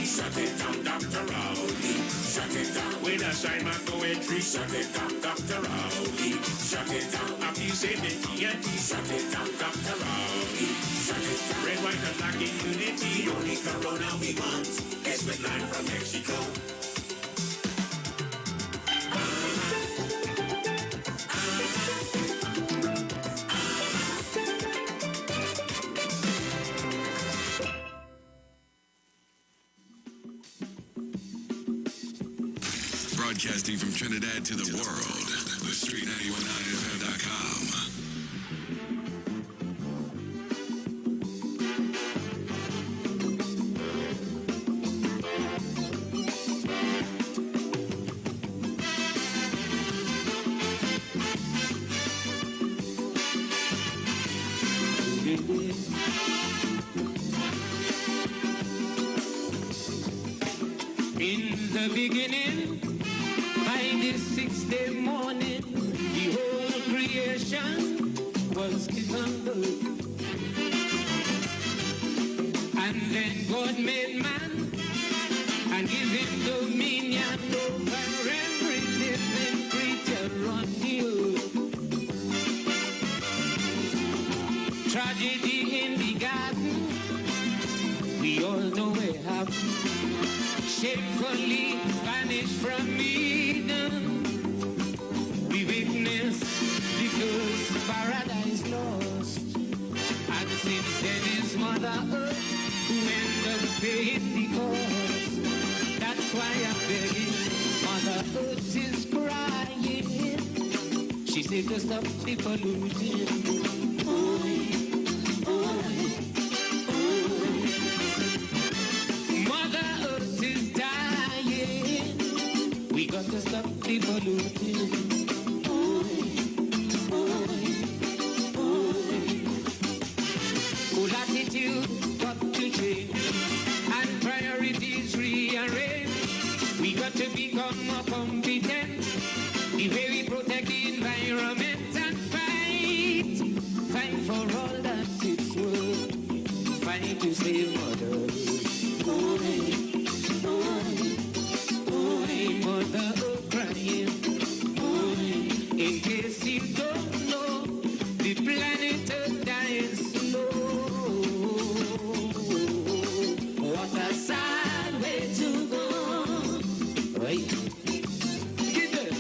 Shut it down, Dr. Rowley. Shut it down. When I shine my poetry, shut it down, Dr. Rowley. Shut it down. After you say the TNT, shut it down, Dr. Rowley. Shut it down. Red, white, and black in unity. The only corona we want is with land from Mexico. Broadcasting from Trinidad to the world, the Street919FM.com. In the beginning, by the sixth day morning, the whole creation was given birth. And then God made man and gave him dominion over every living creature on the earth. Tragedy in the garden, we all know it happened. Shamefully vanished from Eden. We witness the first paradise lost. And since then is Mother Earth who ended up paying the cost. That's why I'm begging, Mother Earth is crying. She said to stop the polluting. Mother Earth is dying. We got to stop the polluting. Whole attitude got to change and priorities rearrange. We got to become more competent. The way we protect the environment and fight for all that it's worth. Fight to save Mother Earth. Mother Earth crying. In case you don't know, the planet Earth dying slow. What a sad way to go. Right? Get it.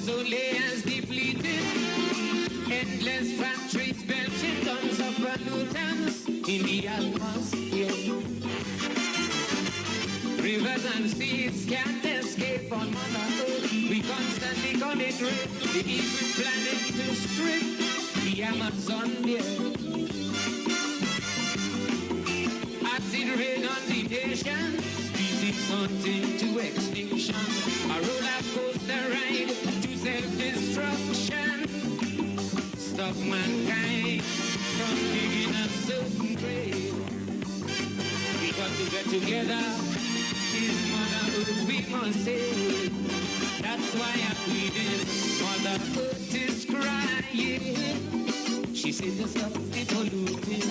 Soleil's depleted, endless factories belching tons of pollutants in the atmosphere. Rivers and seas can't escape on Mother Earth. We constantly call it rape, the evil planet to strip the Amazon there. Acid rain on the nation, species hunting to extinction. A roller coaster ride to self-destruction. Stop mankind from digging a certain grave. We got to get together. His Mother Earth we must save. That's why I'm pleading. Mother Earth is crying. She said to stop the polluting.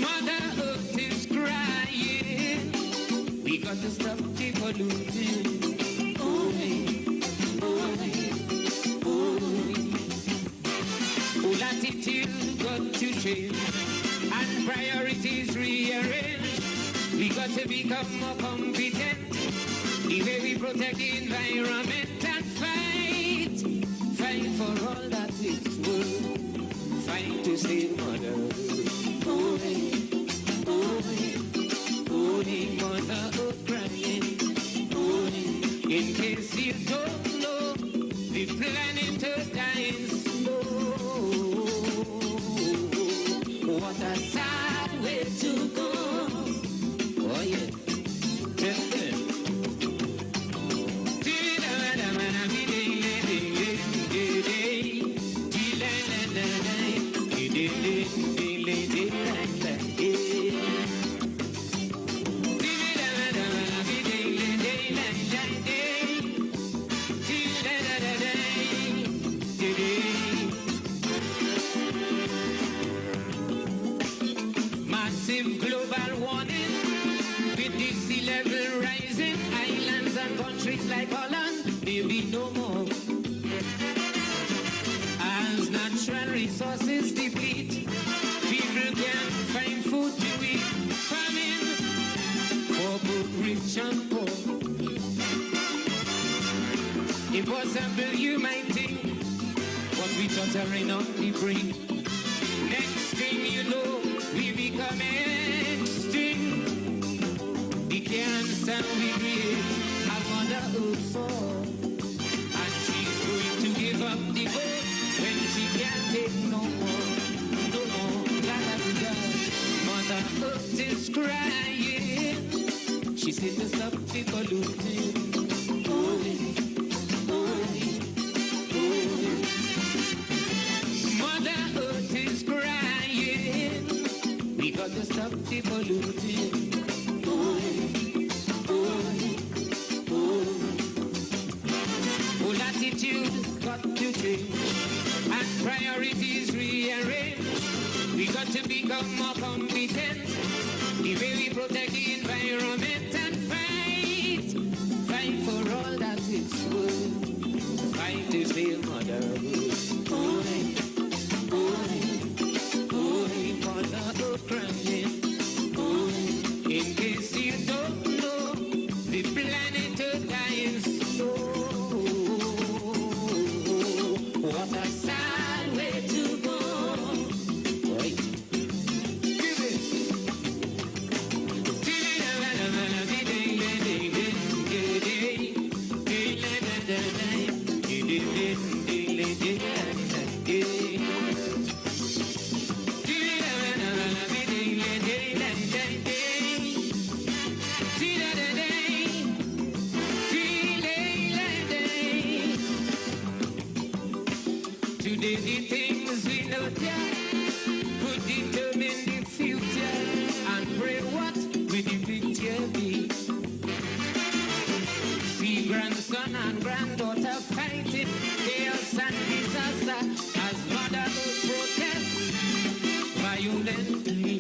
Mother Earth is crying. We got to stop the polluting. Whole attitude got to change and priorities rearrange. We got to become more competent. The way we protect the environment and fight for all that it's worth. Fight to save Mother Earth. Mother Earth crying. In case you don't know, the planet Earth dying slow. What a sad way to go. Oh yeah. global warming. With the sea level rising, islands and countries like Holland, there be no more. As natural resources deplete, people can't find food to eat. Famine for both rich and poor. Impossible, you might think, but we tottering on the brink. Next thing you know, we become extinct. The cancer we create, our mother also, and she's going to give up the ghost when she can't take no more, no more. Mother Earth is crying. She said to stop the polluting. Mother Earth is crying. We got to stop the polluting. Whole attitude got to change and priorities rearrange. We got to become more competent. The way we protect the environment and fight for all that is good. Fight to save Mother Earth. Mother Earth crying. In case you don't know, the planet Earth dying slow. What a sad way to go. Right. Give it. Today the things we know could determine the future and pray what will the picture be. See grandson and granddaughter fighting chaos and disaster as mother protest violently.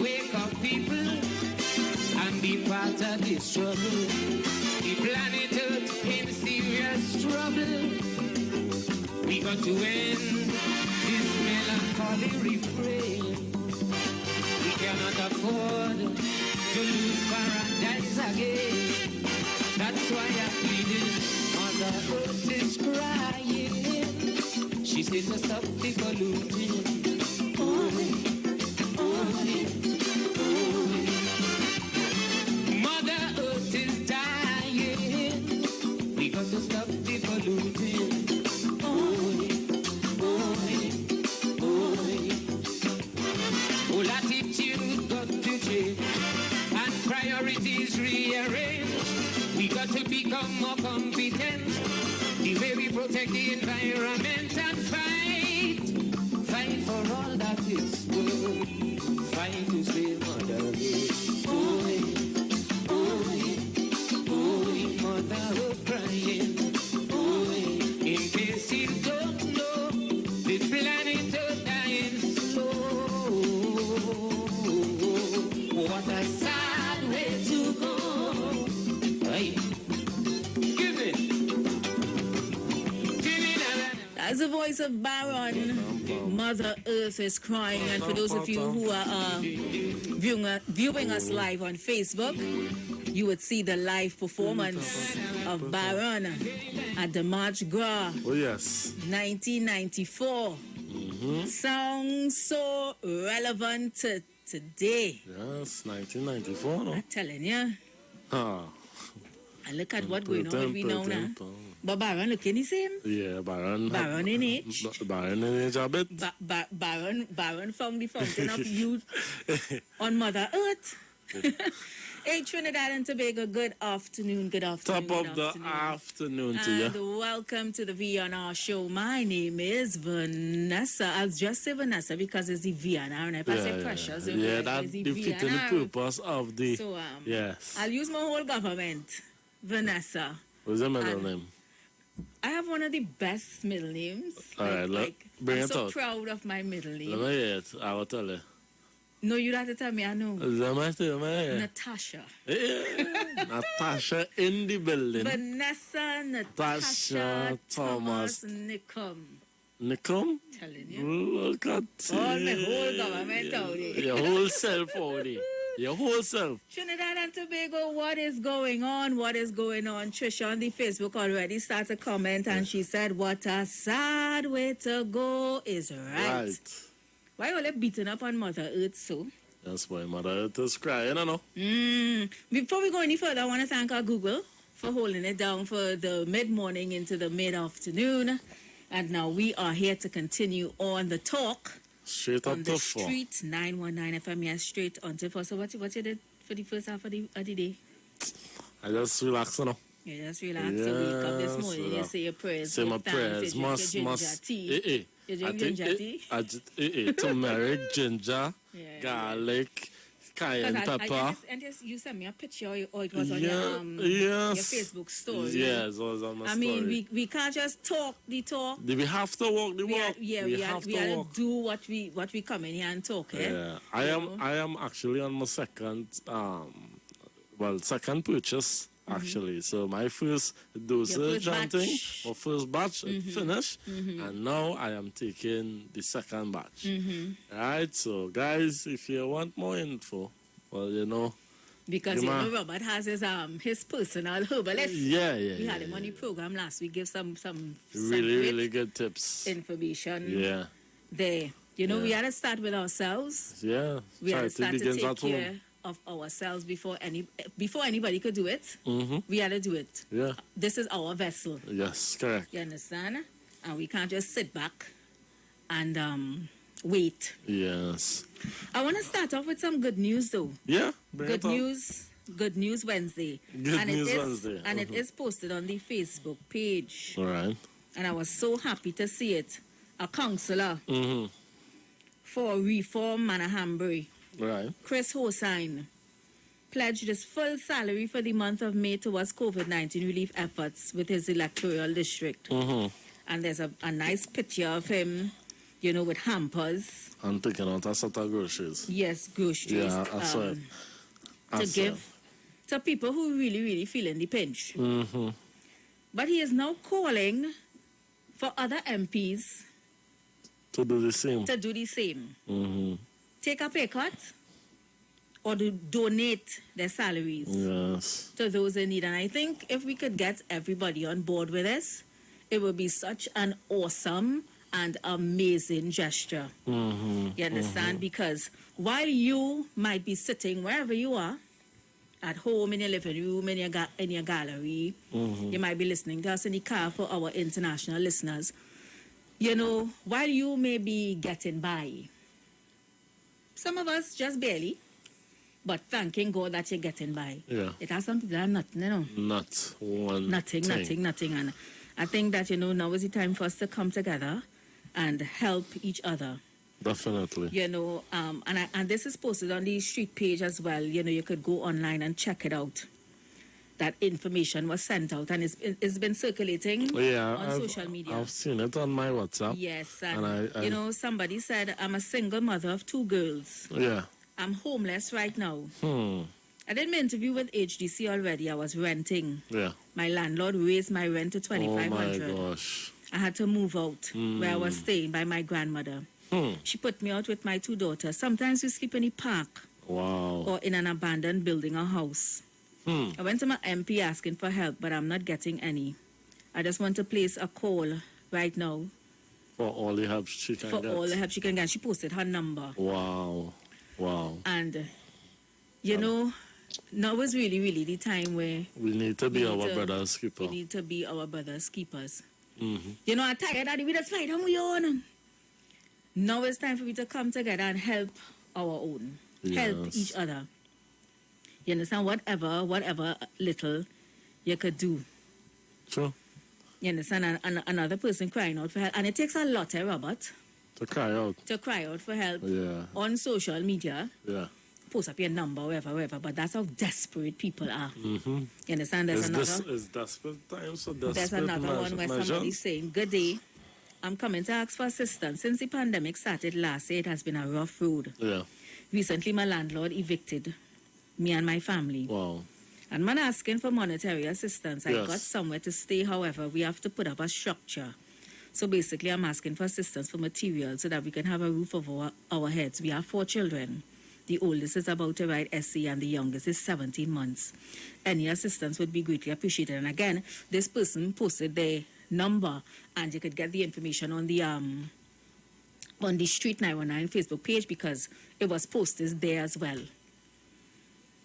Wake up people and be part of this struggle. The planet Earth in serious trouble. We got to end this melancholy refrain. We cannot afford to lose paradise again. That's why I pleaded, Mother Earth is crying. She said to stop the polluting. Mother Earth is dying. We got to stop the polluting. Whole attitude got to change and priorities rearrange. We got to become more competent. The way we protect the environment and fight for all that is good. Fight to save Mother Earth. Mother Earth crying. In case you don't know, the planet Earth dying slow. What a sad way to go. Right. Give it. That's the voice of Baron. Mother Earth is crying. And for those of you who are viewing us live on Facebook, you would see the live performance of Baron at the March Gras. Oh, yes. 1994. Sounds so relevant to today. Yes, 1994, no? I'm telling you. Ah. And look at what's going on with we now. But Baron looking the same. Yeah, Baron. Baron in age. Baron in age a bit. Baron found the fountain of youth on Mother Earth. Hey, Trinidad and Tobago, good afternoon, good afternoon. Top of the afternoon to you. And welcome to the VNR show. My name is Vanessa. I'll just say Vanessa because it's the VNR, and if I say Precious, that defeated the purpose of the... So, yes. I'll use my whole government, Vanessa. What's the middle name? I have one of the best middle names. All right, bring I'm it so out. proud of my middle name. Let me hear it. I will tell you. No, you don't have to tell me, I know. Let me tell you. Natasha. Yeah. Natasha in the building. Vanessa, Natasha, Thomas, Nickum. Nickum? Telling you. Look at All my whole government out there. Your whole self out there. Your whole self. Trinidad and Tobago, what is going on? What is going on? Trisha on the Facebook already started a comment and she said, what a sad way to go is right. Why are you beating up on Mother Earth so? That's why Mother Earth is crying, I know. Before we go any further, I want to thank our Google for holding it down for the mid-morning into the mid-afternoon. And now we are here to continue on the talk. Straight on up the to 4. street, 919 FM, yes, straight on to 4. So what you did for the first half of the day? I just relax, you know. You just relax. So wake up this morning, you say your prayers. Say my prayers. You drink your ginger tea. You drink ginger tea? Turmeric, ginger, Yeah. garlic, cayenne pepper. And you sent me a picture, or it was on Yeah, your Facebook story. Yes, it was on my I story. mean, we can't just talk the talk. We have to walk the walk. We have to do what we come in here and talk. Yeah, I am actually on my second purchase actually. So my first dosage and thing, my first batch finished, and now I am taking the second batch. Right. So guys, if you want more info, well, you know. Because you know Robert has his personal herbalist. Yeah. We had him on the program last week. Give some really good tips. Information. Yeah. There. You know, we had to start with ourselves. Yeah. We had to start to take care of ourselves before anybody could do it. We had to do it. Yeah. This is our vessel. Yes, correct. You understand? And we can't just sit back and wait. Yes. I want to start off with some good news, though. Yeah. Good news Wednesday. Wednesday. And it is posted on the Facebook page. All right. And I was so happy to see it. A councillor for Reform Manahambri, Right. Chris Hossain, pledged his full salary for the month of May towards COVID-19 relief efforts with his electoral district. And there's a nice picture of him, you know, with hampers. I'm taking out a set of groceries. Yes, groceries. Yeah, I saw it. To give to people who really feeling the pinch. But he is now calling for other MPs to do the same. Take a pay cut or to donate their salaries to those in need. And I think if we could get everybody on board with this, it would be such an awesome and amazing gesture. You understand? Because while you might be sitting wherever you are, at home, in your living room, in your gallery, you might be listening to us in the car for our international listeners. You know, while you may be getting by, some of us just barely, but thanking God that you're getting by. Yeah. It has some people that are nothing, you know. Not one Nothing. And I think that, you know, now is the time for us to come together and help each other. Definitely. You know, and this is posted on the street page as well. You know, you could go online and check it out. That information was sent out and it's been circulating on social media. I've seen it on my WhatsApp. Yes, and I, you know, somebody said, I'm a single mother of 2 girls. Yeah. I'm homeless right now. I did my interview with HDC already. I was renting. Yeah. My landlord raised my rent to $2,500. Oh my gosh. I had to move out where I was staying by my grandmother. She put me out with my 2 daughters. Sometimes we sleep in the park. Wow. Or in an abandoned building or house. I went to my MP asking for help, but I'm not getting any. I just want to place a call right now. For all the help she can get. For all the help she can get. She posted her number. Wow. And, you know, now is really the time where we need to be our brother's keeper. We need to be our brother's keepers. You know, I'm tired of we just fight on we own. Now it's time for me to come together and help our own. Help each other. You understand? Whatever little you could do. True. You understand? And another person crying out for help. And it takes a lot, Robert? To cry out. To cry out for help. Yeah. On social media. Yeah. post up your number, wherever. But that's how desperate people are. Mm-hmm. You understand? There's It's desperate times, so desperate. There's another one where measures. somebody's saying, "Good day. I'm coming to ask for assistance. Since the pandemic started last year, it has been a rough road. Yeah. Recently, my landlord evicted me and my family. Wow. And man asking for monetary assistance. I Yes. got somewhere to stay. However, we have to put up a structure. So basically, I'm asking for assistance for material so that we can have a roof over our heads. We have 4 children. The oldest is about to write SC and the youngest is 17 months. Any assistance would be greatly appreciated." And again, this person posted their number, and you could get the information on the Street 919 Facebook page because it was posted there as well.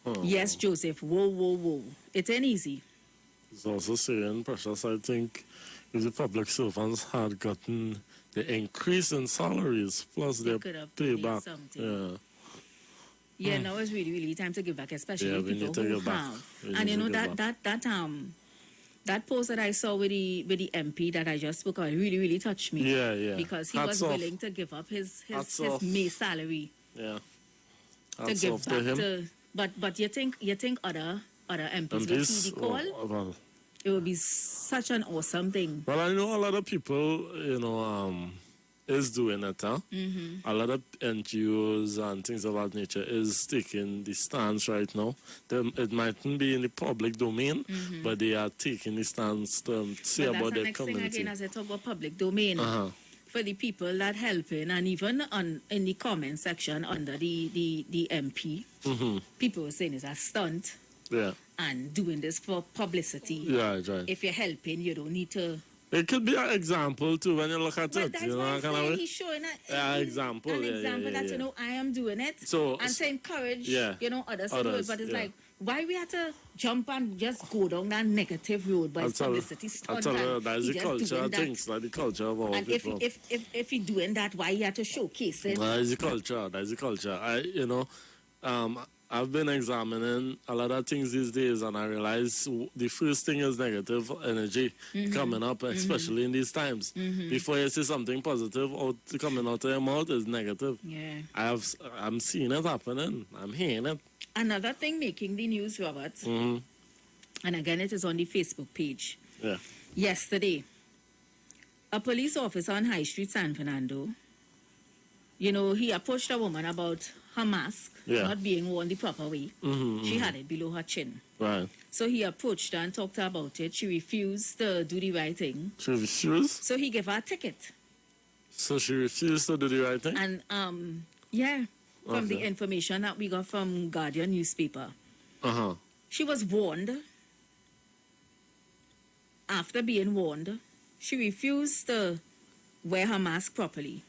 Oh. Yes, Joseph. Whoa. It ain't easy. It's also saying, Precious, I think if the public servants had gotten the increase in salaries plus They their could have payback. made something. Yeah. Yeah, now it's really time to give back, especially Yeah, the we need people to who give back. have. We And need you to know give that post that I saw with the MP that I just spoke about really touched me. Yeah. Because he Hats was off. willing to give up his Hats off. May salary Yeah. to Hats give off back to him. to. But you think other MPs And will this, see the call? well, It would be such an awesome thing. well, I know a lot of people, is doing it, huh? Mm-hmm. A lot of NGOs and things of that nature is taking the stance right now. It mightn't be in the public domain, but they are taking the stance to say But about that's the their next thing community. again as I talk about public domain. Uh-huh. For the people that helping, and even in the comment section under the MP, Mm-hmm. people were saying it's a stunt Yeah. and doing this for publicity. Yeah, right. If you're helping, you don't need to. It could be an example too when you look at But it. that's You know, why I'm kind of saying way. he's showing Yeah, example, an yeah, example yeah, that yeah. you know I am doing it, So- and to encourage Yeah. others to do it. Others, But it's yeah. like why we had to jump and just go down that negative road by I tell you, publicity stunt. that's and the he just culture doing of that. things, like the culture of our And if people. if he doing that, why he had to showcase it? That's the culture. I've been examining a lot of things these days, and I realize the first thing is negative energy coming up, especially in these times. Before you see something positive coming out of your mouth is negative. Yeah. I'm seeing it happening. I'm hearing it. Another thing making the news, Robert, Mm-hmm. and again it is on the Facebook page. Yeah. Yesterday, a police officer on High Street, San Fernando, he approached a woman about her mask Yeah. not being worn the proper way. She had it below her chin. Right. So he approached her and talked to her about it. She refused to do the right thing. She refused? So he gave her a ticket. So she refused to do the right thing? And, from the Okay. information that we got from Guardian newspaper, Uh-huh. she was warned. After being warned, she refused to wear her mask properly.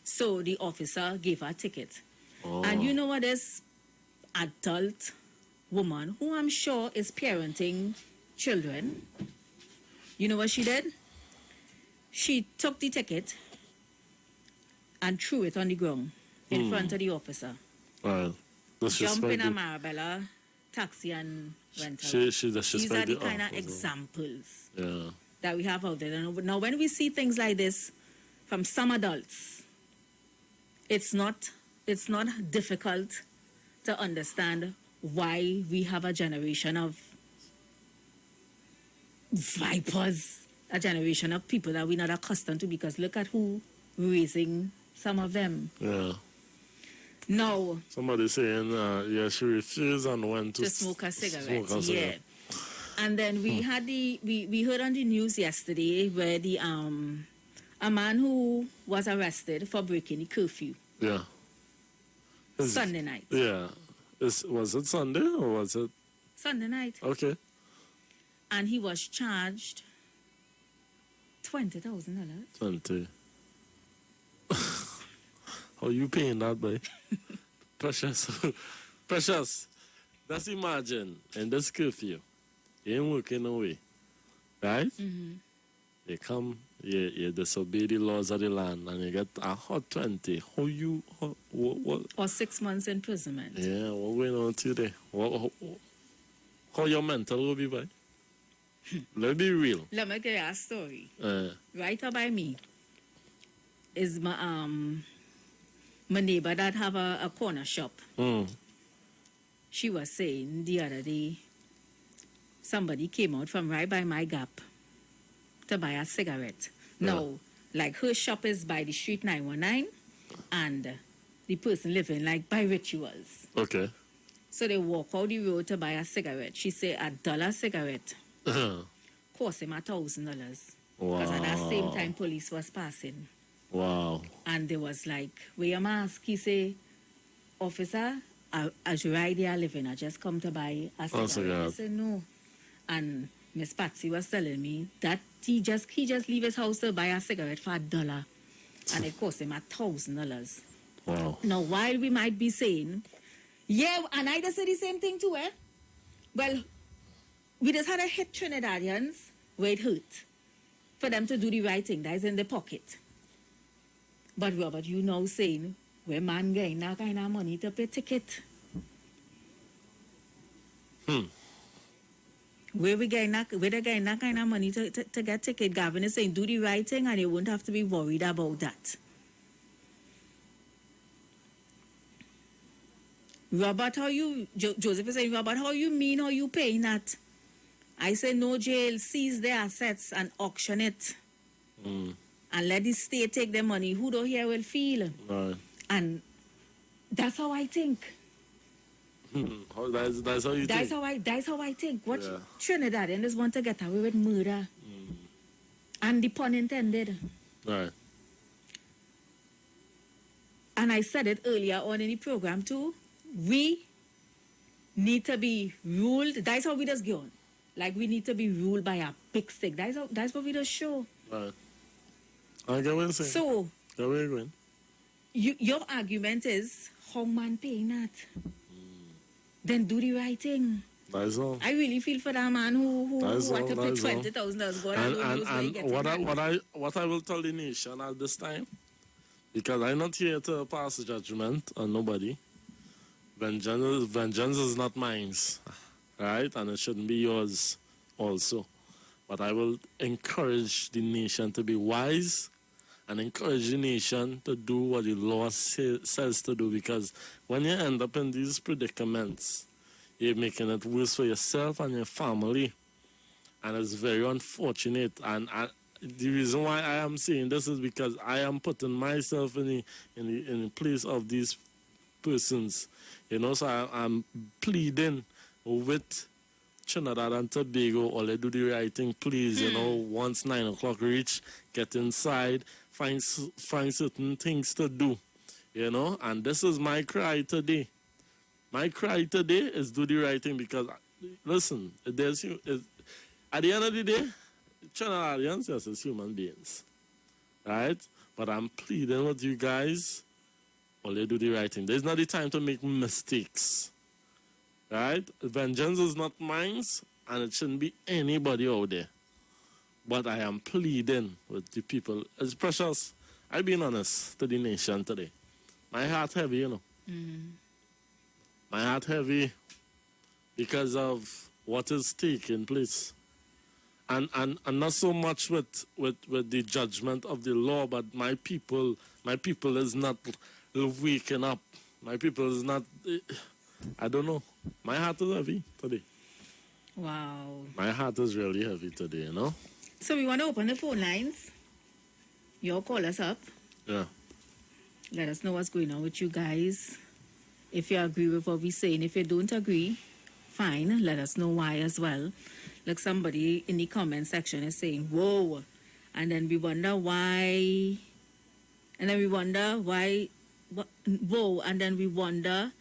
So the officer gave her a ticket. Oh. And you know what, this adult woman, who I'm sure is parenting children, you know what she did? She took the ticket and threw it on the ground in front of the officer. Right. Jump in a Disrespect. Marabella taxi and went out. She These are disrespect the kind of officer. examples Yeah. that we have out there. Now, when we see things like this from some adults, it's not difficult to understand why we have a generation of vipers, a generation of people that we're not accustomed to, because look at who raising some of them. Yeah. Now, Somebody saying, she refused and went to smoke a cigarette. smoke a Yeah. cigarette. And then we had we heard on the news yesterday where the a man who was arrested for breaking the curfew Yeah. Sunday night. Yeah. Was it Sunday or was it? Sunday night. Okay. And he was charged $20,000. 20. How you paying that, boy? Precious. Precious. Let's imagine in this curfew, you ain't working away, right? Mm-hmm. You come, you disobey the laws of the land, and you get a hot 20. What? Or 6 months imprisonment. Yeah, what going on today? How your mental will be, boy? Let's be real. Let me get you a story. Uh, Right up by me is my neighbor that have a corner shop. mm, she was saying the other day, somebody came out from right by my gap to buy a cigarette. Now, like her shop is by the street 919, and the person living like by Rituals. Okay. So they walk out the road to buy a cigarette. She say $1 cigarette cost him $1,000. Wow. Because at that same time, police was passing. Wow. And they was like, wear your mask. He say, officer, as you right there living, I just come to buy a cigarette. I said, no. And Miss Patsy was telling me that he just leave his house to buy a cigarette for $1. And it cost him $1,000. Wow. Now, while we might be saying, yeah, and I just said the same thing too, eh? Well, we just had to hit Trinidadians where it hurt for them to do the right thing. That is in the pocket. But Robert, you now saying, where man getting that kind of money to pay ticket? Where they getting that kind of money to get ticket? Gavin is saying, do the right thing and you won't have to be worried about that. Robert, how you, Joseph is saying, Robert, how you mean, how you paying that? I say no jail, seize their assets and auction it. And let the state take the money. Who don't hear will feel. Right. And that's how I think. That's how you think? That's how I think. What Trinidadians want to get away with murder. And the pun intended. Right. And I said it earlier on in the program too. We need to be ruled. That's how we just go on. Like we need to be ruled by a big stick. That's what we just show. Right. I get what you're saying. So, get where you're going. Your argument is how man paying that. Then do the right thing. That's all. I really feel for that man who had to pay $20,000. And what I will tell the nation at this time, because I'm not here to pass judgment on nobody. Vengeance is not mine, right? And it shouldn't be yours also. But I will encourage the nation to be wise and encourage the nation to do what the law says to do, because when you end up in these predicaments, you're making it worse for yourself and your family. And it's very unfortunate. And the reason why I am saying this is because I am putting myself in the place of these persons. You know, so I'm pleading with Trinidad and Tobago, or they do the right thing, please. You know, once 9 o'clock reach, get inside, find certain things to do. You know, and this is my cry today. My cry today is do the right thing, because, listen, at the end of the day, Trinidadians, yes, it's human beings, right? But I'm pleading with you guys, or they do the right thing. There's not the time to make mistakes, right? Vengeance is not mine, and it shouldn't be anybody out there. But I am pleading with the people. It's precious. I've been honest to the nation today. My heart heavy, you know. My heart heavy because of what is taking place. And not so much with the judgment of the law, but my people is not waking up. My people is not, I don't know. My heart is heavy today. Wow. My heart is really heavy today, you know. So we want to open the phone lines. Y'all call us up. Yeah. Let us know what's going on with you guys. If you agree with what we're saying. If you don't agree, fine. Let us know why as well. Like somebody in the comment section is saying, whoa. And then we wonder why. And then we wonder why. Whoa. And then we wonder,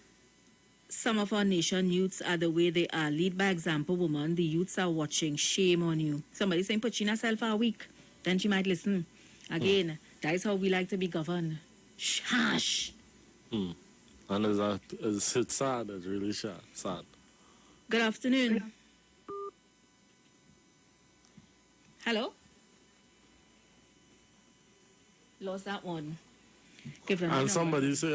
some of our nation youths are the way they are. Lead by example, woman. The youths are watching. Shame on you. Somebody saying, put China herself for a week. Then she might listen. Again, that is how we like to be governed. Hush. And it's sad. It's really sad. Good afternoon. Hello? Lost that one. Give them And somebody say,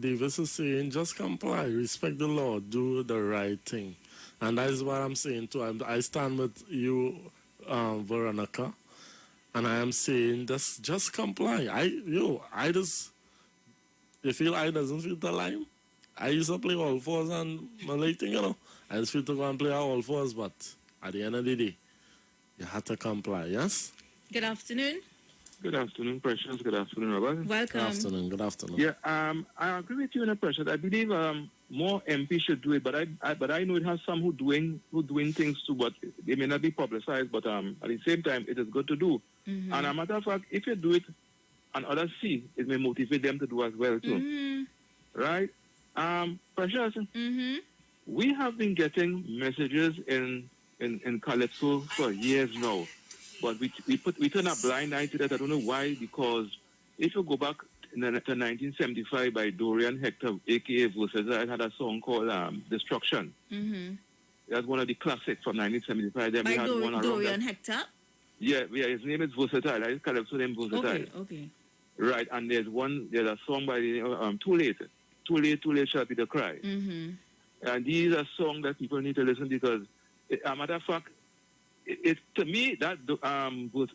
Davis is saying, just comply, respect the law, do the right thing. And that is what I'm saying too. I stand with you, Veronica, and I am saying, just comply. You feel I doesn't feel the lime? I used to play all fours and Malay thing, you know. I just feel to go and play all fours, but at the end of the day, you have to comply, yes? Good afternoon. Good afternoon, Precious. Good afternoon, Robert. Welcome. Good afternoon, good afternoon. Yeah, I agree with you in a Precious. I believe more MP should do it, but I know it has some who doing things too, but they may not be publicized. But at the same time, it is good to do. Mm-hmm. And a matter of fact, if you do it and others see, it may motivate them to do as well too. Mm-hmm. Right? Precious. Mm-hmm. We have been getting messages in Calypso for years now, but we turn a blind eye to that. I don't know why, because if you go back to 1975 by Dorian Hector, aka Versatile, had a song called Destruction. Mm-hmm. That's one of the classics from 1975. Then By we had one around Dorian that. Hector? Yeah, his name is Versatile. His Calypso name Versatile. Okay. Right, and there's a song by the Too Late Shall Be the Cry. Mm-hmm. And these are songs that people need to listen because, a matter of fact, to me, that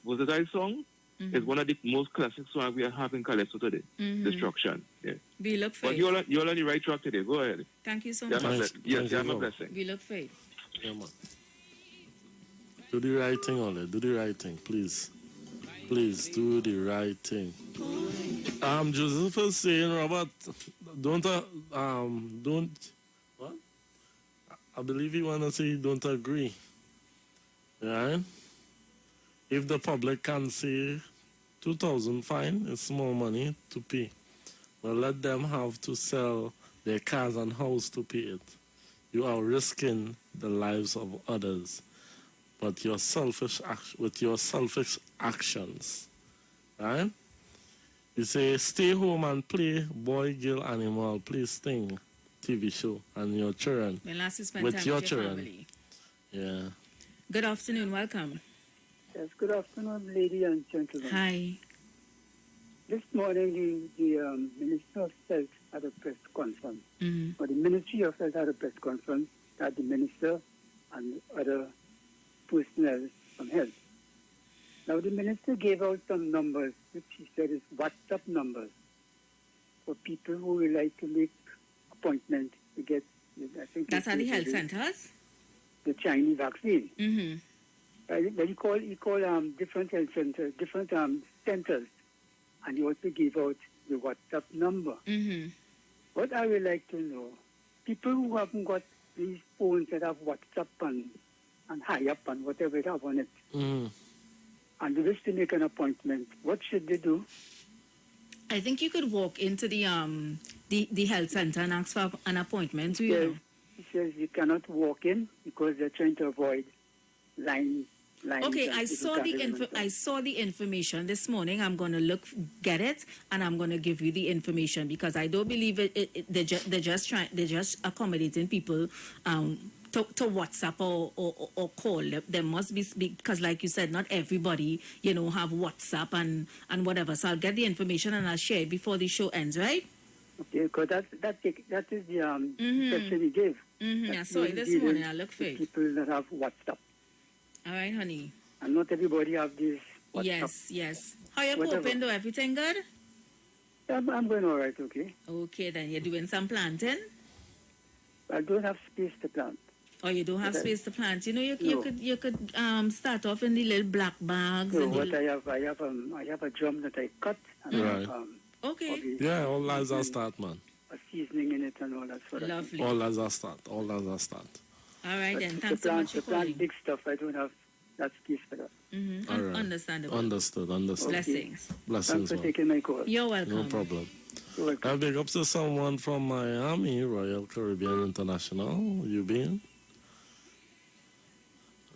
Versatile song is one of the most classic songs we have in Calypso today. Destruction. Yeah. We look for But it. you're on the right track today. Go ahead. Thank you so much. Thanks. Yes, Thank I'm a you. blessing. We look for it. Yeah, man. Do the right thing, Ole. Do the right thing, please. Please do the right thing. Joseph is saying, Robert, don't. What? I believe he wanna say don't agree. Right? If the public can say 2,000 fine, it's small money to pay. But let them have to sell their cars and house to pay it. You are risking the lives of others, but with your selfish actions, right? You say, stay home and play boy, girl, animal, play Sting TV show and your children. When last you spent With time your with your children. family. Yeah. Good afternoon. Welcome. Yes, good afternoon, ladies and gentlemen. Hi. This morning, the Minister of Health had a press conference, Mm-hmm. or the Ministry of Health had a press conference that the Minister and other personnel from health. Now, the Minister gave out some numbers, which he said is WhatsApp numbers for people who would like to make appointment to get, I think That's at the health centers? the Chinese vaccine. Mm-hmm. Then he called different health centers, different centers, and he also gave out the WhatsApp number. Mm-hmm. What I would like to know, people who haven't got these phones that have WhatsApp and high up and whatever it have on it, and they wish to make an appointment, what should they do? I think you could walk into the health center and ask for an appointment. Do you know? He says you cannot walk in because they're trying to avoid lines. Okay, and I people saw the information this morning. I'm going to get it, and I'm going to give you the information because I don't believe they're just accommodating people to WhatsApp or call. There must be because, like you said, not everybody have WhatsApp and whatever. So I'll get the information and I'll share it before the show ends. Right? Okay, because that is the impression he gave. Mm-hmm. I saw it this morning. I look for it. People that have WhatsApp. All right, honey. And not everybody have this WhatsApp. Yes. How you Whatever. coping though? Everything good? I'm going all right, okay. Okay, then you're doing some planting? I don't have space to plant. Oh, you don't have Okay. space to plant. You No. could start off in the little black bags. So and what I have a drum that I cut and I Right. have Okay, probably Yeah, all lies are start, man. a seasoning in it and all that sort of thing. lovely. All lies are start. All lies are start. All right But then. to Thanks so much for plant calling. big stuff, I don't have that space for that. All right. Understandable. Understood. Blessings. Thanks Blessings, for man. taking my call. You're welcome. No problem. You're welcome. I'll big up to someone from Miami, Royal Caribbean International. You been?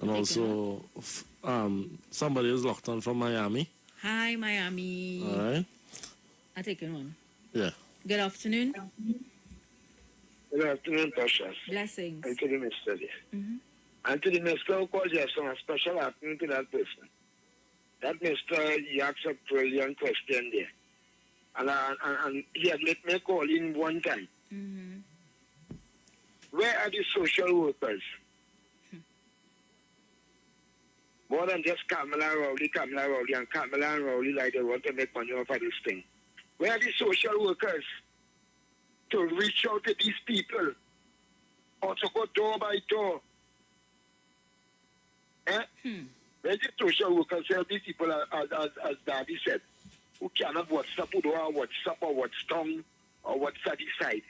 And also, somebody is locked on from Miami. Hi, Miami. All right. I'll take it on. Yeah. Good afternoon. Good afternoon, Precious. Blessings. And to the minister there. And to the minister who called you, some special happening to that person. That minister, he asked a brilliant question there. And he had let me call in one time. Mm-hmm. Where are the social workers? More than just Kamala and Rowley like they want to make money off of this thing. Where are the social workers to reach out to these people or to go door by door. When the social workers help these people, as Daddy said, who cannot WhatsApp, who don't have WhatsApp or what's tongue or what's satisfied.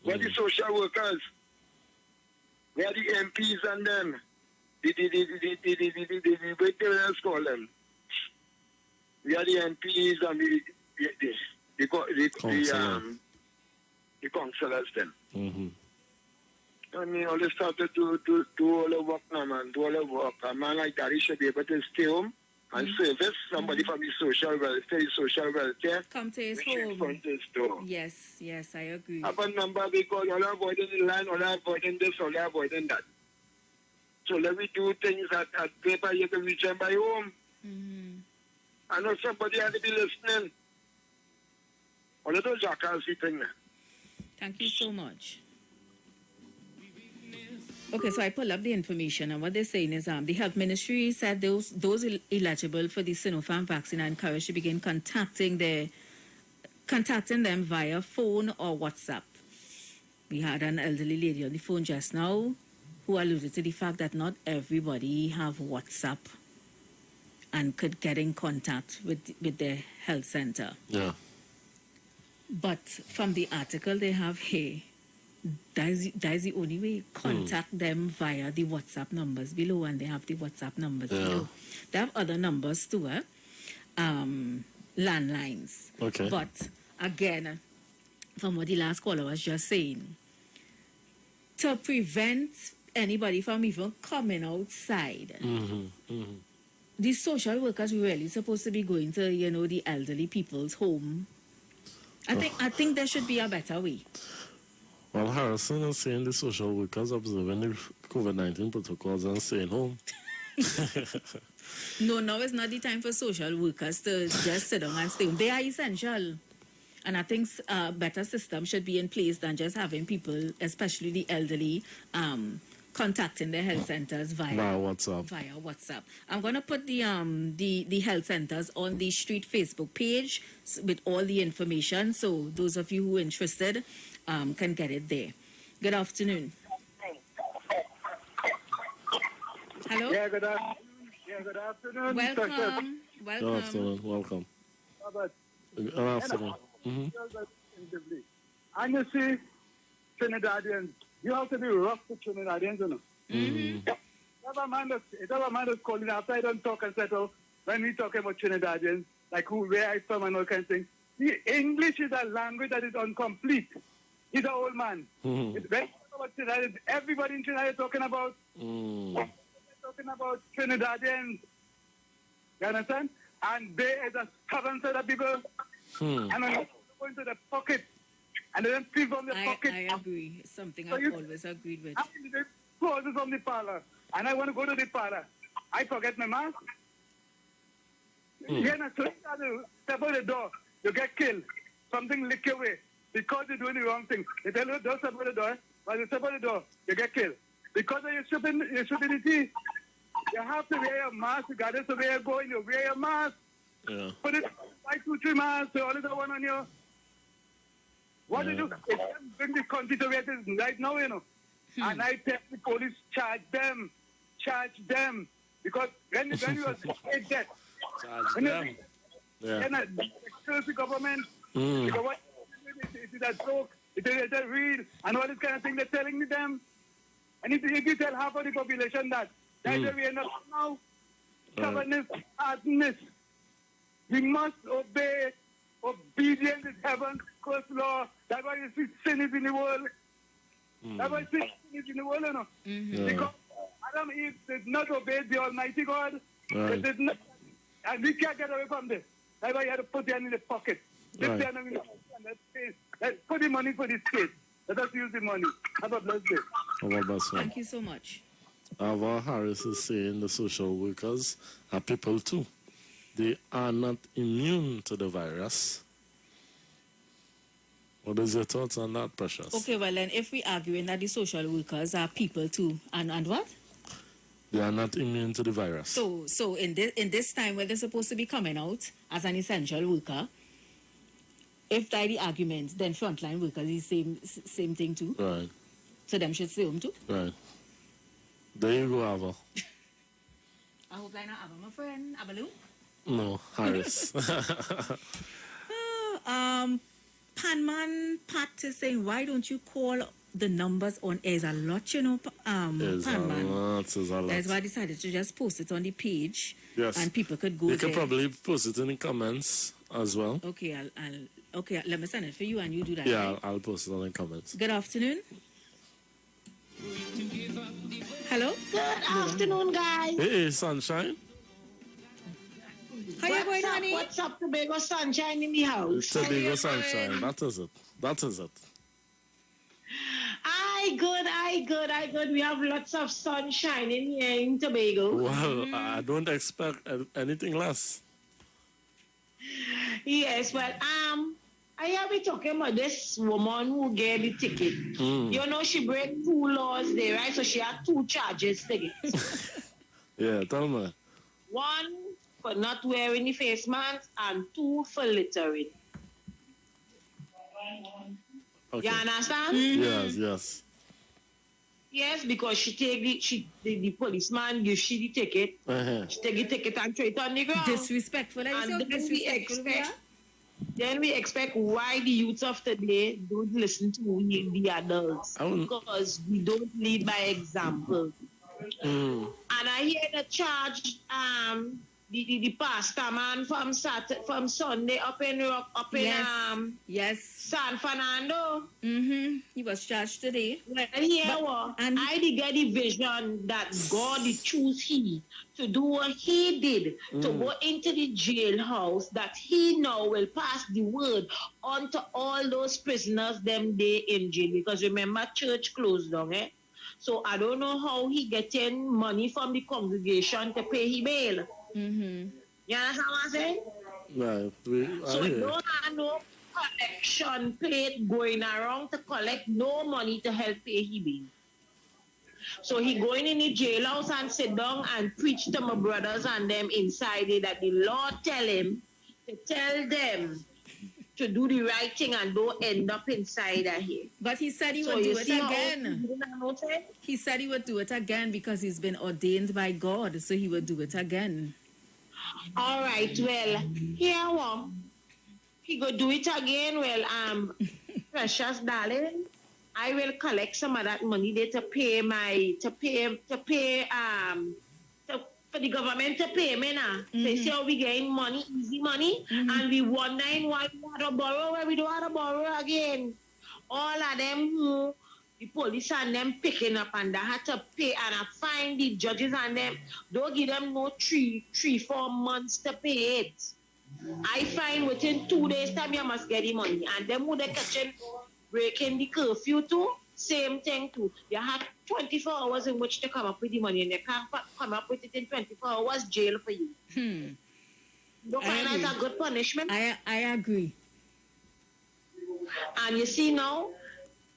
Where the social workers, where the MPs and them, what let's call them, we are the MPs and the councillors then. I mean, all this stuff to do all the work now, man, do all the work. A man like that, he should be able to stay home and service somebody from the social welfare. Come to his home. Front his door. Yes, I agree. Have a number because all are avoiding the line, all are avoiding this, all are avoiding that. So let me do things at paper, you can reach them by home. I know somebody had to be listening. All of those jackals thing there. Thank you so much. Okay, so I pull up the information, and what they're saying is the health ministry said those eligible for the Sinopharm vaccine are encouraged to begin contacting them via phone or WhatsApp. We had an elderly lady on the phone just now who alluded to the fact that not everybody have WhatsApp and could get in contact with their health center. Yeah. But from the article they have here, that is the only way. Contact them via the WhatsApp numbers below, and they have the WhatsApp numbers below. They have other numbers too, landlines. Okay. But again, from what the last caller was just saying, to prevent anybody from even coming outside, the social workers really supposed to be going to, the elderly people's home. I think there should be a better way. Well, Harrison is saying the social workers observing the COVID-19 protocols and staying home. No, now is not the time for social workers to just sit down and stay home. They are essential. And I think a better system should be in place than just having people, especially the elderly, contacting their health centers via WhatsApp. I'm going to put the health centers on the Street Facebook page with all the information. So those of you who are interested can get it there. Good afternoon. Hello? Yeah, good afternoon. Welcome. Good afternoon. Welcome. Good afternoon. And you see, Trinidadians, you have to be rough to Trinidadians, you know. Never mind us calling after I don't talk and settle when we talk about Trinidadians, like where I from and all kinds of things. The English is a language that is incomplete. He's an old man. Everybody in Trinidad is talking about Trinidadians. You understand? And there is a stubborn set of people. And I'm going to the pocket. And then feel from the pocket. I agree. It's something I've always agreed with. I'm closes from the parlor. And I want to go to the parlor. I forget my mask. You're not step out the door. You get killed. Something lick your way. Because you're doing the wrong thing. They tell you, don't step out the door. But you step out the door, you get killed. Because of your stupidity, you have to wear your mask. Regardless of where you're going, you wear your mask. Yeah. Put it like 2, 3 masks. So all is the one on you. What do you do? Bring the country to where it is right now, you know. And I tell the police, charge them. Because when you are state debt, Charge them. then excuse the government. Because what it is a joke, it is a real, and all this kind of thing they're telling me them. And if you tell half of the population that's where we end up now. Stubbornness, hardness. We must obey. Obedience is heaven's first law. That's why you see sin is in the world. That's why sin is in the world, you know. Because Adam and Eve did not obey the Almighty God. They did not, and we can't get away from this. That's why you have to put them in the pocket. Let's put the money for the state. Let us use the money. Have a blessed day. Thank you so much. Ava Harris is saying the social workers are people too. They are not immune to the virus. What is your thoughts on that, Precious? Okay, well then, if we're arguing that the social workers are people too, and what? They are not immune to the virus. So in this time when they're supposed to be coming out as an essential worker, if that the argument, then frontline workers is same thing too. Right. So them should sue them too. Right. There you go, Ava. I hope I not have my friend Abalu. No, Harris. Panman Pat is saying, why don't you call the numbers on air? A lot, you know, Panman. There's a lot. That's why I decided to just post it on the page. Yes. And people could go You there. can probably post it in the comments as well. Okay, okay, let me send it for you and you do that. Yeah, right? I'll post it in the comments. Good afternoon. Hello? Good afternoon, guys. Hey, Sunshine. How you going, honey? What's up, Tobago Sunshine in the house? Tobago Sunshine. That is it. That is it. I good. We have lots of sunshine in here in Tobago. Well, I don't expect anything less. Yes, well, I have been talking about this woman who gave the ticket. You know, she break 2 laws there, right? So she had 2 charges tickets. Yeah, tell me. 1 for not wearing the face mask and 2 for littering. Okay. You understand? Yes. Yes, because she take the policeman gives she the ticket. She take the ticket and throw it on the ground. Disrespectful. And then we expect why the youth of today don't listen to the adults. Because we don't lead by example. And I hear the charge the pastor man from Sunday up in San Fernando. He was charged today. Well, I did get the vision that God did choose he to do what he did, to go into the jailhouse, that he now will pass the word on to all those prisoners them day in jail. Because remember, church closed down, eh? So I don't know how he getting money from the congregation to pay his bail. You understand what I'm saying? Right. So we don't have no collection plate going around to collect no money to help pay his bill. So he going in the jailhouse and sit down and preach to my brothers and them inside there that the Lord tell him to tell them to do the right thing and don't end up inside of here. But he said he would do it again. He said he would do it again because he's been ordained by God, so he would do it again. All right, well, here he go do it again. Well, precious darling, I will collect some of that money there to pay for the government to pay me now. They say we getting money, easy money, and we wondering why we had to borrow where we don't have to borrow again. All of them who the police and them picking up and they had to pay and I find the judges and them don't give them no 3-4 months to pay it. I find within 2 days time you must get the money, and them who they catching breaking the curfew too, same thing too. You have 24 hours in which to come up with the money, and you can't come up with it in 24 hours, jail for you. Don't find that a good punishment? I agree. And you see now,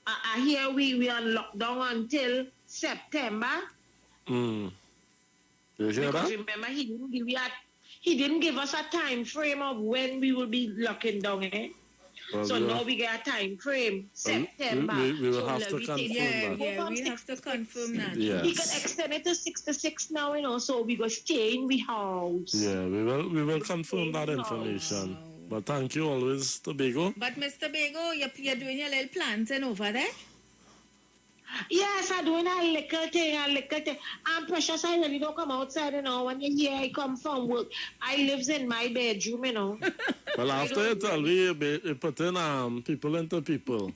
I hear we are locked down until September. You hear because that? remember, he didn't give us a time frame of when we will be locking down, eh? Well, so now we get a time frame, September. We will have to confirm that. Yeah, we have to confirm that. Yes. He can extend it to 6 to 6 now, you know, so we go stay in the house. Yeah, we will confirm that information. But thank you always, Tobago. But Mr. Bago, you're doing your little planting over there? Yes, I'm doing a little thing. I'm precious. I really don't come outside, you know. When you hear I come from work, I lives in my bedroom, you know. Well, after you tell me, you put in people into people.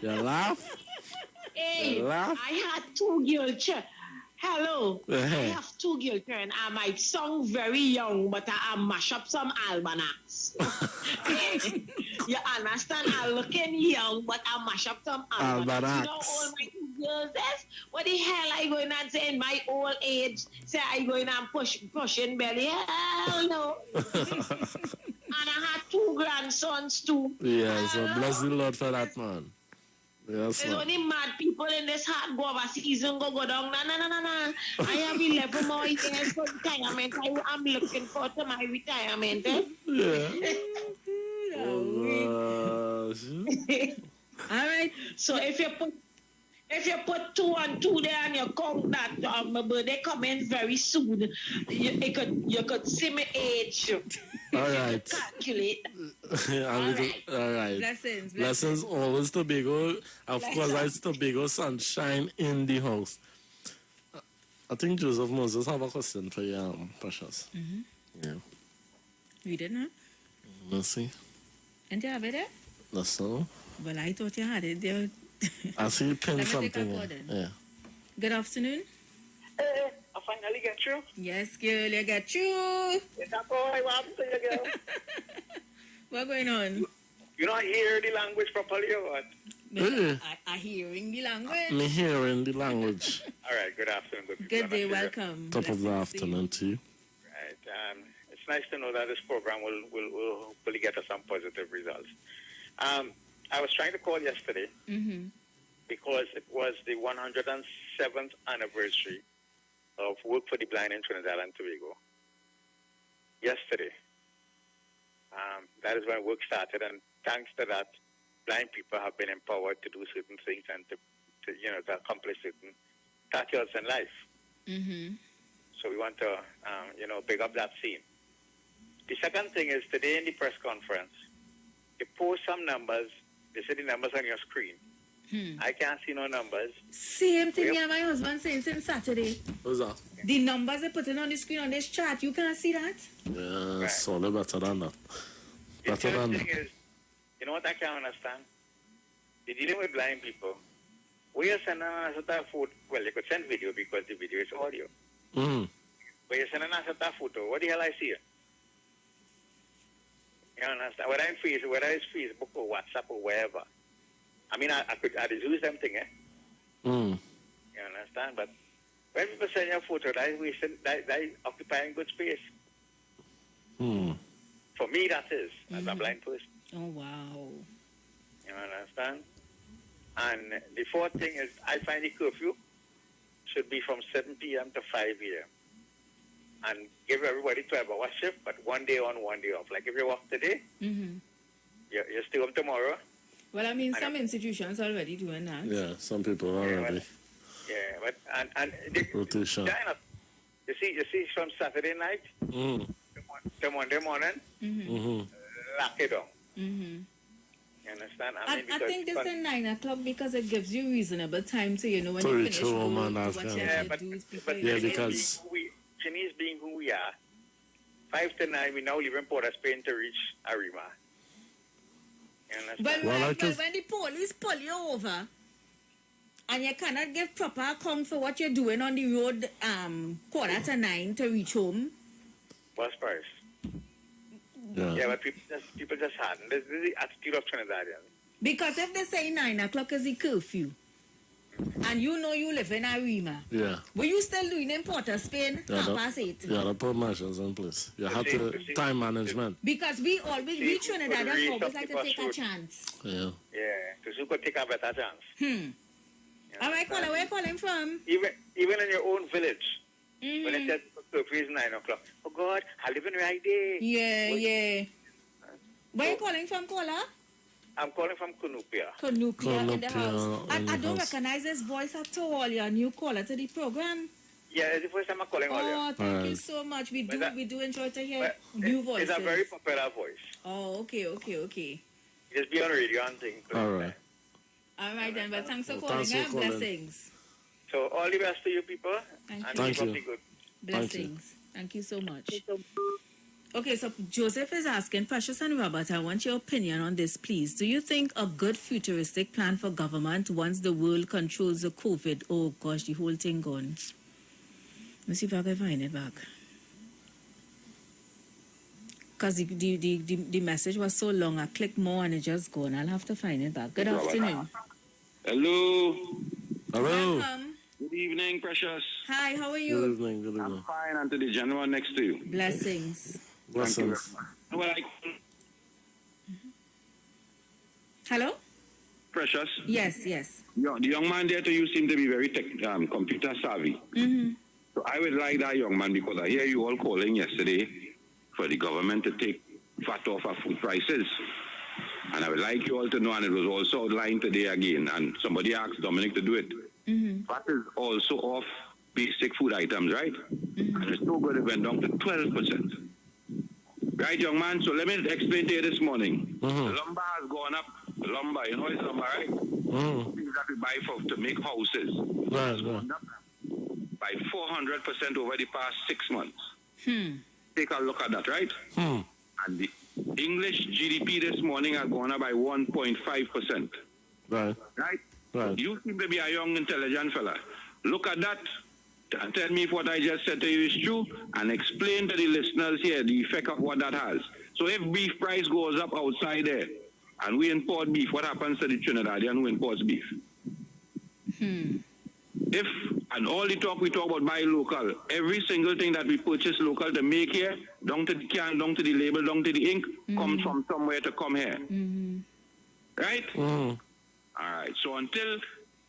You laugh? Hey, You laugh? I had 2 girls. Hello. I have 2 girls, and I might sound very young, but I mash up some almanacs. You understand? I'm looking young, but I mash up some almanacs. You know all my 2 girls is? What the hell are you going to say in my old age? Say I going and pushing belly? Hell no. And I had 2 grandsons too. Yeah, so bless the Lord for that, man. Yes, There's only mad people in this hard guava season go down. No. I have 11 more years for retirement. I'm looking forward to my retirement. Yeah. All right. So if you put 2 and 2 there and you count that my birthday coming very soon, you could see my age. All right. Calculate. All right. Blessings always Tobago. Of course, it's Tobago sunshine in the house. I think Joseph Moses have a question for you, Precious. Yeah. You did not? Let's see. And you have it there? That's all. Well, I thought you had it there. I see you pin Let me take a something. call then. Yeah. Good afternoon. I finally get you. Yes, girl, you got you. Yes, I'm going. What happened to you, girl? What's going on? You don't hear the language properly or what? I hearing the language. Me hearing the language. All right, good afternoon. Good, Good day, welcome. Top of the Blessings to you. afternoon to you. Right. It's nice to know that this program will hopefully get us some positive results. I was trying to call yesterday because it was the 107th anniversary of Work for the Blind in Trinidad and Tobago. Yesterday. That is when work started, and thanks to that, blind people have been empowered to do certain things and to accomplish certain titles in life. So we want to, big up that scene. The second thing is today in the press conference, they post some numbers. They say the numbers on your screen. I can't see no numbers. Same thing, yeah, my husband saying since Saturday. What's that? The numbers they're putting on the screen on this chart, you can't see that? Yeah, so they're better than that. The third thing is, you know what I can't understand? You're dealing with blind people. We are sending us a photo. Well, you could send video because the video is audio. But you're sending us a photo. What the hell I see? You understand? Whether it's Facebook or WhatsApp or wherever. I mean, I just use them thing, You understand? But when people send you a photo, that occupying good space. For me, that is, as a blind person. Oh, wow. You understand? And the fourth thing is, I find the curfew should be from 7 p.m. to 5 a.m. And give everybody 12-hour shift, but 1 day on, 1 day off. Like if you work today, you stay home tomorrow. Well, I mean, some institutions are already doing that. Yeah, some people already. But the rotation. You see, from Saturday night to Monday morning, lock it down. You understand? I think this is 9 o'clock because it gives you reasonable time to, when to you reach finish home work, and to that's what kind you of- have to do before you Yeah, get because Chinese being who we are, 5 to 9, we now live in Port of Spain to reach Arima. But when the police pull you over and you cannot give proper account for what you're doing on the road 8:45 to reach home. Bus price. Yeah, but people just hadn't. This is the attitude of Trinidadians. Because if they say 9 o'clock is the curfew, and you live in Arima, were you still doing in Port of Spain 8:30? Yeah, the put measures in place. You have to time management. Because we Trinidadians always like to take a chance. Yeah. So you could take a better chance. All right, caller, where you calling from? Even in your own village, when it says curfew is 9 o'clock. Oh God, I live in right there. Yeah. Where you calling from, caller? I'm calling from Kunupia. Kunupia in the house. I don't recognize his voice at all. You're a new caller to the program. Yeah, it's the first time I'm calling earlier. Oh, thank you so much. We do enjoy to hear new voices. It's a very popular voice. Oh, okay. Just be on radio and things. All right then, but thanks for calling. Blessings. So all the best to you people. Thank you. Good. Blessings. Thank you so much. Okay, so Joseph is asking, Precious and Robert, I want your opinion on this, please. Do you think a good futuristic plan for government once the world controls the COVID? Oh gosh, the whole thing gone. Let's see if I can find it back. Because the message was so long, I clicked more and it just gone. I'll have to find it back. Good afternoon. Hello. Welcome. Good evening, Precious. Hi, how are you? Good evening. I'm fine, and to the gentleman next to you. Blessings. Blessings. Well, Hello? Precious. Yes, yes. The young man there to you seem to be very computer savvy. Mm-hmm. So I would like that young man because I hear you all calling yesterday for the government to take VAT off our food prices. And I would like you all to know, and it was also outlined today again, and somebody asked Dominic to do it. Mm-hmm. VAT is also off basic food items, right? Mm-hmm. And it's no good, it went down to 12%. Right, young man? So let me explain to you this morning. Mm-hmm. Lumber has gone up. Lumber, you know it's lumber, right? Mm-hmm. Things that we buy to make houses. Right, It's gone up by 400% over the past 6 months. Take a look at that, right? And the English GDP this morning has gone up by 1.5%. Right. Right? You seem to be a young, intelligent fella. Look at that and tell me if what I just said to you is true, and explain to the listeners here the effect of what that has. So if beef price goes up outside there, and we import beef, what happens to the Trinidadian who imports beef? If, and all the talk we talk about buy local, every single thing that we purchase local to make here, down to the can, down to the label, down to the ink, comes from somewhere to come here. Right? All right. So until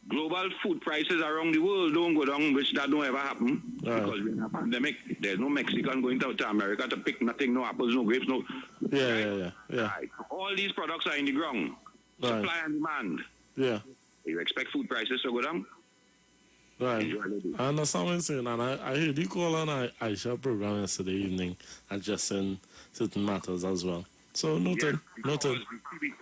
global food prices around the world don't go down, which that don't ever happen, because we're in a pandemic, there's no Mexican going to America to pick nothing, no apples, no grapes, no... Yeah. Right. All these products are in the ground. Supply and demand. Yeah. You expect food prices to go down? Right. I understand what you're saying, and I heard you call on Aisha program yesterday evening addressing certain matters as well. So noted. Noted.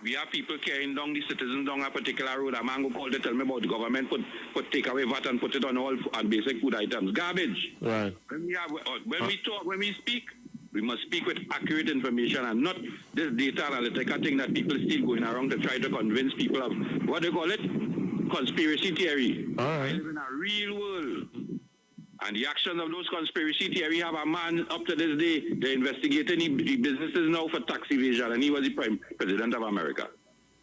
We have people carrying down the citizens down a particular road. A man go call to tell me about the government put take away VAT and put it on all on basic food items. Garbage. Right. When we speak, we must speak with accurate information and not this data analytical thing that people still going around to try to convince people of what they call it, conspiracy theory. All right. We live in a real world. And the action of those conspiracy theory have a man up to this day, they're investigating the businesses now for tax evasion, and he was the Prime President of America.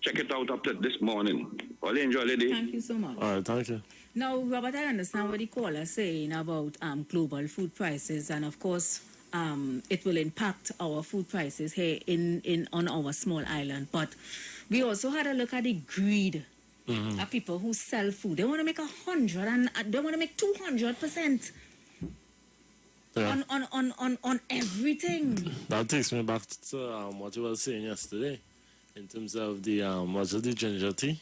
Check it out up to this morning. All enjoy the day. Thank you so much. All right, thank you. Now, Robert, I understand what the caller is saying about global food prices, and of course, it will impact our food prices here on our small island. But we also had a look at the greed of people who sell food. They want to make 100 and they want to make 200% on everything. That takes me back to what you were saying yesterday in terms of the what's it, the ginger tea?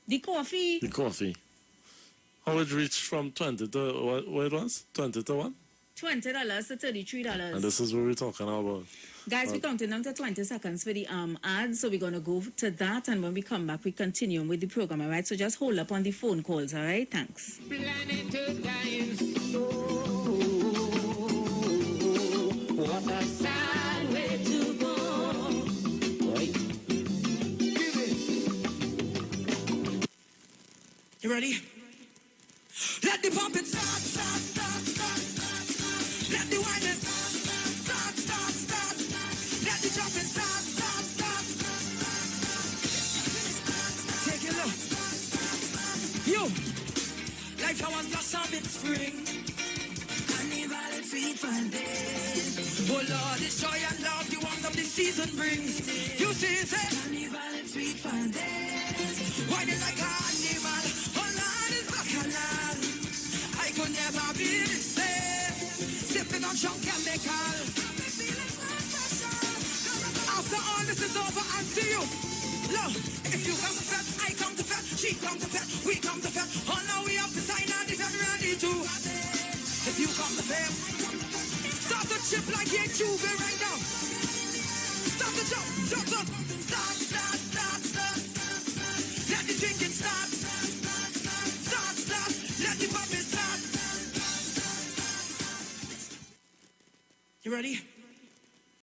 The coffee. The coffee. How it reached from 20 to what it was? 20 to what? $20 to $33. And this is what we're talking about. Guys, we're counting down to 20 seconds for the ads, so we're going to go to that, and when we come back, we continue with the program, all right? So just hold up on the phone calls, all right? Thanks. Planet Earth dying slow. What a sad way to go. Right. You ready? Let the pumping start. Let the wine start. Let the jumping start. Take a look. You, like flowers blossom in spring. Carnival sweet fun days. Oh Lord, it's joy and love the warmth of the season brings. You see it, eh? Carnival sweet fun days. Whining like an animal. Oh Lord, it's bacchanal. I could never be the same. Sipping on strong chemical. After all this is over, I see you. Look, if you come to fed, I come to fed, she come to fed, we come to fed. Oh, now we have to sign and if you're ready to. If you come to fed, start to chip like you're Juve right now. Start to jump. Start. Let the drinking start. Start. Let the puppet start. You ready?